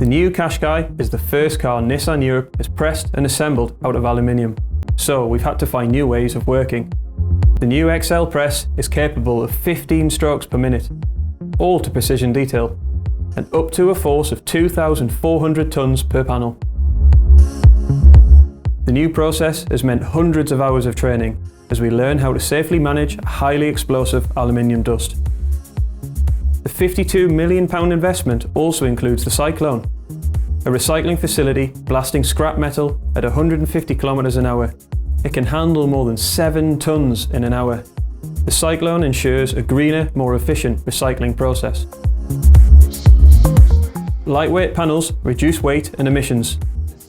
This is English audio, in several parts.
The new Qashqai is the first car Nissan Europe has pressed and assembled out of aluminium, so we've had to find new ways of working. The new XL press is capable of 15 strokes per minute, all to precision detail, and up to a force of 2,400 tonnes per panel. The new process has meant hundreds of hours of training as we learn how to safely manage a highly explosive aluminium dust. The £52 million investment also includes the Cyclone, a recycling facility blasting scrap metal at 150 km an hour. It can handle more than 7 tonnes in an hour. The Cyclone ensures a greener, more efficient recycling process. Lightweight panels reduce weight and emissions.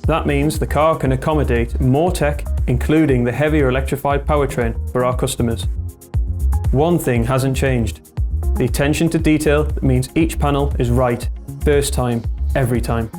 That means the car can accommodate more tech, including the heavier electrified powertrain for our customers. One thing hasn't changed: the attention to detail that means each panel is right, first time, every time.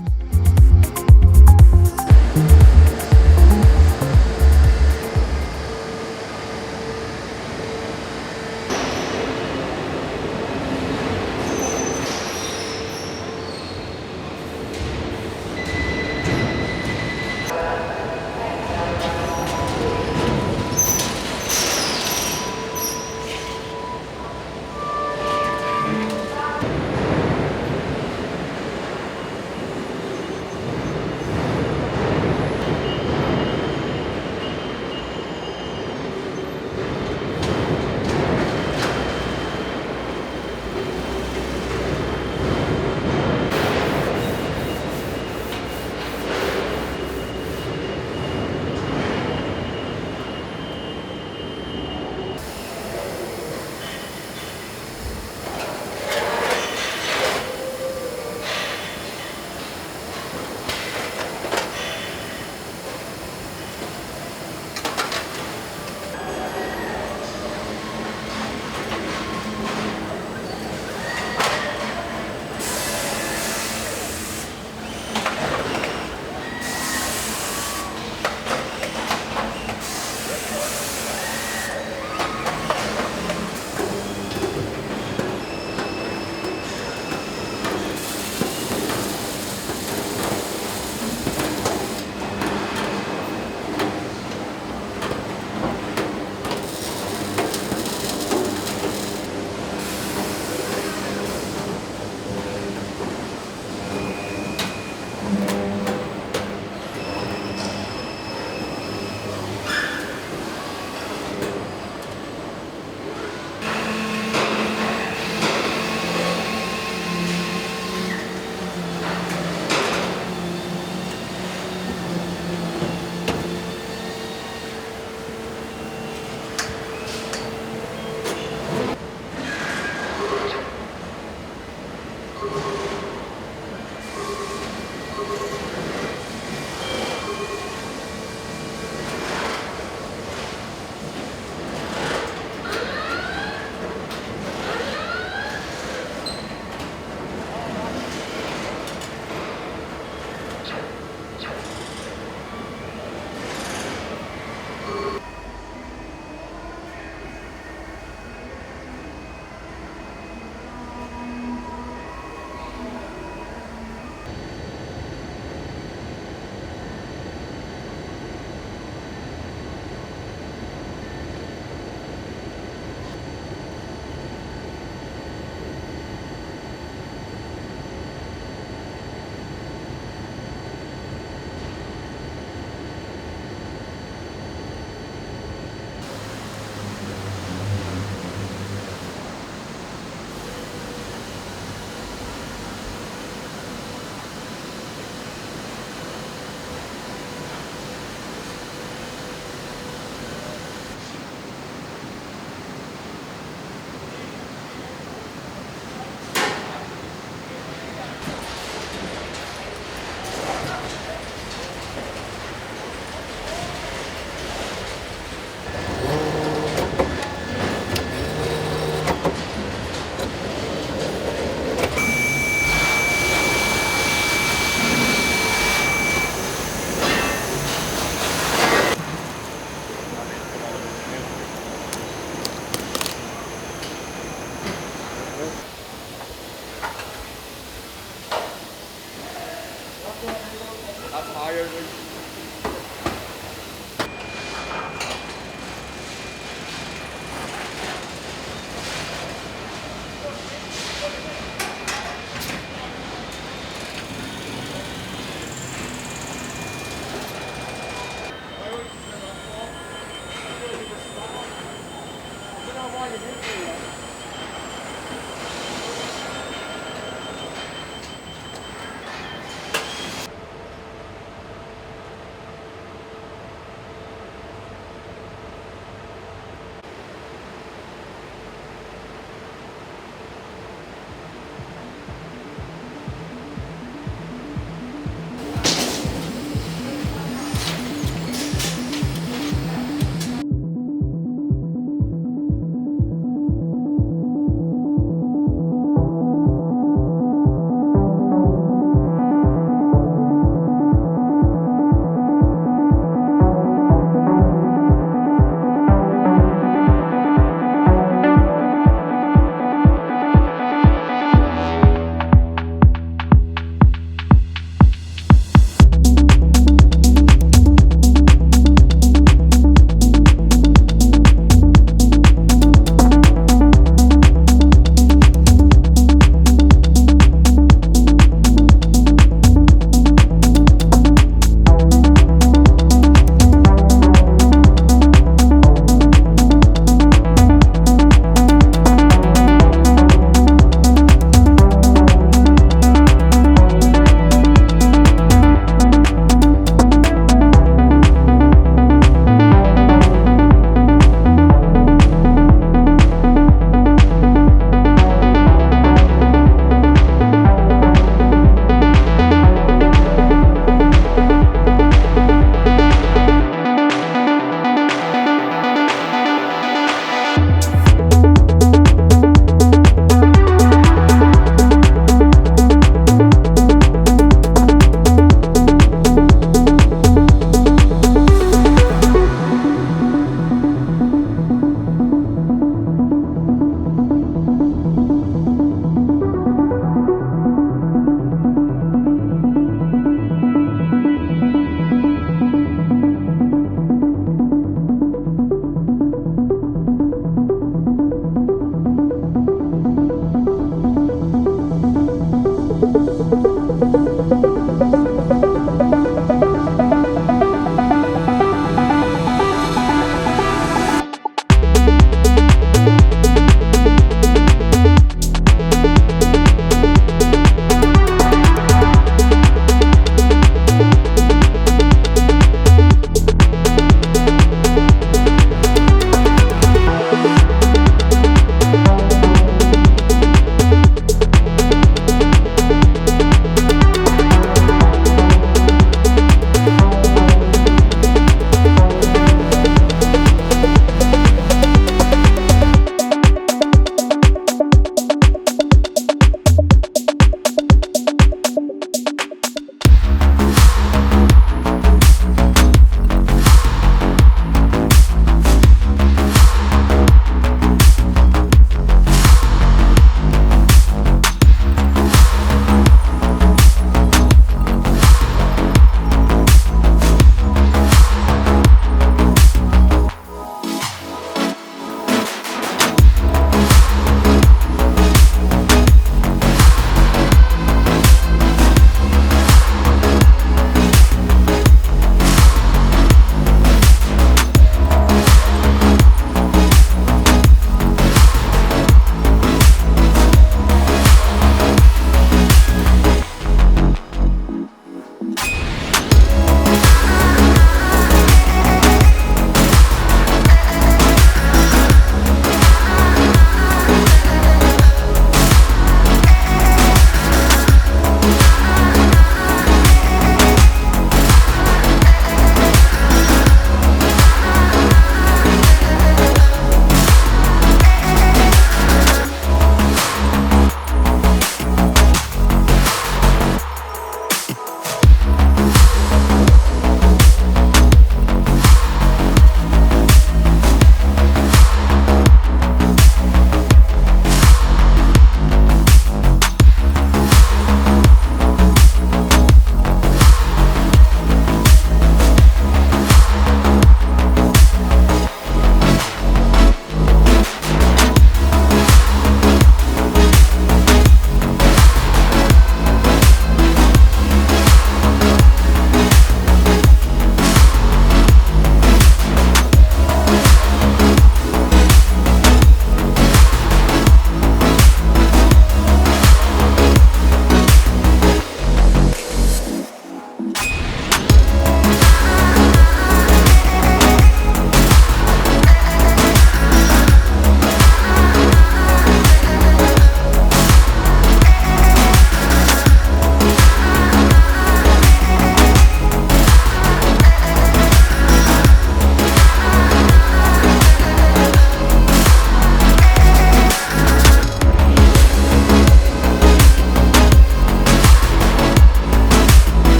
higher. Like.